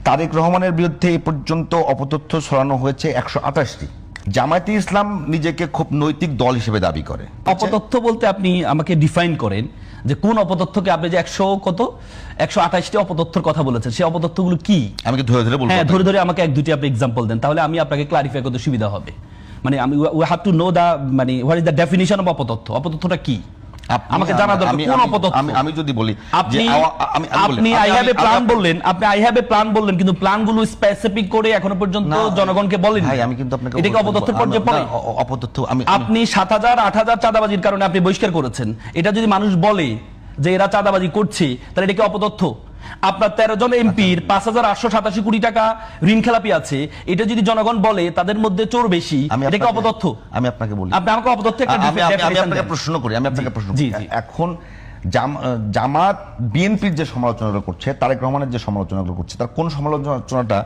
তারেক রহমানের বিরুদ্ধে এই পর্যন্ত অপতথ্য ছড়ানো হয়েছে 128টি। জামায়াতে ইসলাম নিজেকে খুব নৈতিক দল হিসেবে দাবি করে। অপতথ্য বলতে আপনি আমাকে ডিফাইন করেন যে কোন অপতথ্যকে, আপনি যে 128টি অপতথ্যের কথা বলেছেন, সেই অপতথ্যগুলো কি? আমি কি ধরে ধরে বলবো? হ্যাঁ, ধরে ধরে আমাকে এক দুটি আপনি এক্সাম্পল দেন, তাহলে আমি আপনাকে ক্লারিফাই করতে সুবিধা হবে। মানে আমি we have to know the, মানে what is the definition of অপতথ্য? অপতথ্যটা কি আমাকে জানা দরকার। কোন অপতথ্য? আমি যদি বলি আপনি আই হ্যাভ এ প্ল্যান বললেন, আপনি আই হ্যাভ এ প্ল্যান বললেন, কিন্তু প্ল্যানগুলো স্পেসিফিক করে এখনো পর্যন্ত জনগণকে বলেন। ভাই আমি কিন্তু আপনাকে এটা কি অপতথ্যের পর্যায়ে পড়ে? অপতথ্য আপনি 7,000 8,000 চাঁদাবাজির কারণে আপনি বহিষ্কার করেছেন। এটা যদি মানুষ বলে যে এরা চাঁদাবাজি করছে, তাহলে এটা কি অপতথ্য? আপনার 13 জন এমপির 5,887 কোটি টাকা ঋণ খেলাপি আছে, এটা যদি জনগণ বলে তাদের মধ্যে চোর বেশি, এটা কি অপতথ্য? আমি আপনাকে বলি, আপনি আমাকে অপতথ্য একটা আপনাকে প্রশ্ন করি, এখন জামাত বিএনপির যে সমালোচনাগুলো করছে, তারেক রহমানের যে সমালোচনাগুলো করছে, তার কোন সমালোচনাটা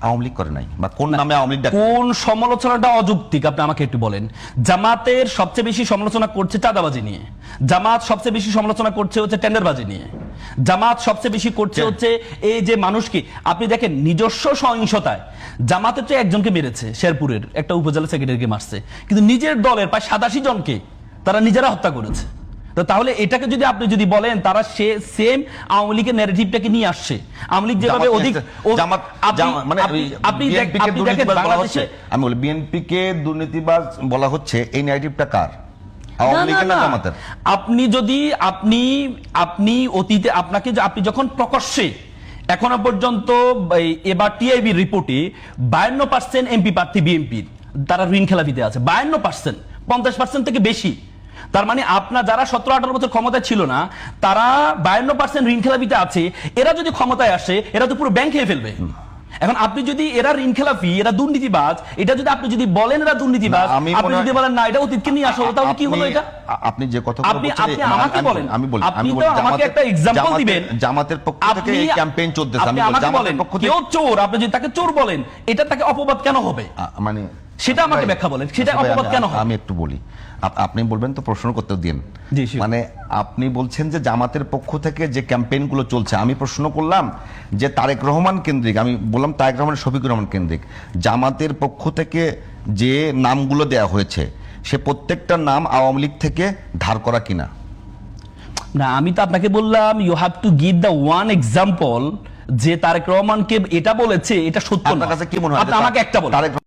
আওয়ামী লীগ করে নাই, বা কোন নামে আওয়ামী লীগ? কোন সমালোচনাটা অযৌক্তিক আপনি আমাকে একটু বলেন। জামাতের সবচেয়ে বেশি সমালোচনা করছে চাঁদাবাজি নিয়ে, জামাত সবচেয়ে বেশি সমালোচনা করছে হচ্ছে টেন্ডারবাজি নিয়ে, জামাত সবচেয়ে বেশি করছে হচ্ছে এই যে মানুষকে, আপনি দেখেন নিজস্ব সহিংসতায় জামাতের তো একজনকে মেরেছে, শেরপুরের একটা উপজেলা সেক্রেটারিকে মারছে, কিন্তু নিজের দলের প্রায় 87 জনকে তারা নিজেরা হত্যা করেছে। তো তাহলে এটাকে যদি আপনি যদি বলেন তারা সেম আওয়ামী লীগের ন্যারেটিভটাকে নিয়ে আসছে, আওয়ামী লীগ যেভাবে অধিক আপনি দেখেন বাংলাদেশে, আমি বলি বিএনপিকে দুর্নীতিবাজ বলা হচ্ছে, এই ন্যারেটিভটা কার? আওয়ামী লীগের না জামাতের? আপনি যদি আপনি অতীতে আপনাকে আপনি যখন প্রকাশ্যে এখনো পর্যন্ত এবার টিআইবি রিপোর্টে 52% এমপি প্রার্থী বিএনপির তারা ঋণ খেলাপিতে আছে, 52%, 50% থেকে বেশি। তার মানে আপনার যারা 17-18 বছর ক্ষমতায় ছিল না, তারা 52% ঋণ খেলাপিতে আছে। এরা যদি ক্ষমতায় আসে, এরা তো পুরো ব্যাংক খেয়ে ফেলবে। এখন আপনি যদি এরা ঋণ খেলাপি, এরা দুর্নীতিবাজ, এটা যদি আপনি যদি বলেন এরা দুর্নীতিবাজ, আপনি যদি বলেন না এটা অতীতকে নিয়ে আসো, তাহলে কি হলো এটা? আপনি যে কথা আপনি আমাকে বলেন, আমি বলি আপনি তো আমাকে একটা एग्जांपल দিবেন। জামাতের পক্ষ থেকে এই ক্যাম্পেইন চলতেছে, আমি বলি জামাতের পক্ষ থেকে কেউ চোর, আপনি যদি তাকে চোর বলেন, এটা তাকে অপবাদ কেন হবে? মানে সেটা আমাকে ব্যাখ্যা বলেন, সেটা অপবাদ কেন হবে? আমি একটু বলি, আপনি বলবেন তো, প্রশ্ন করতে দিন। মানে আপনি বলছেন যে জামাতের পক্ষ থেকে যে ক্যাম্পেইনগুলো চলছে, আমি প্রশ্ন করলাম যে তারেক রহমান কেন্দ্রিক, আমি বললাম তারেক রহমান শফিকুর রহমান কেন্দ্রিক জামাতের পক্ষ থেকে যে নামগুলো দেয়া হয়েছে, সে প্রত্যেকটা নাম আওয়ামী লীগ থেকে ধার করা কিনা? না, আমি তো আপনাকে বললাম you have to give the one example যে তারেক রহমানকে এটা বলেছে, এটা সত্য না। আপনার কাছে কি মনে হয়? আমাকে একটা বলেন।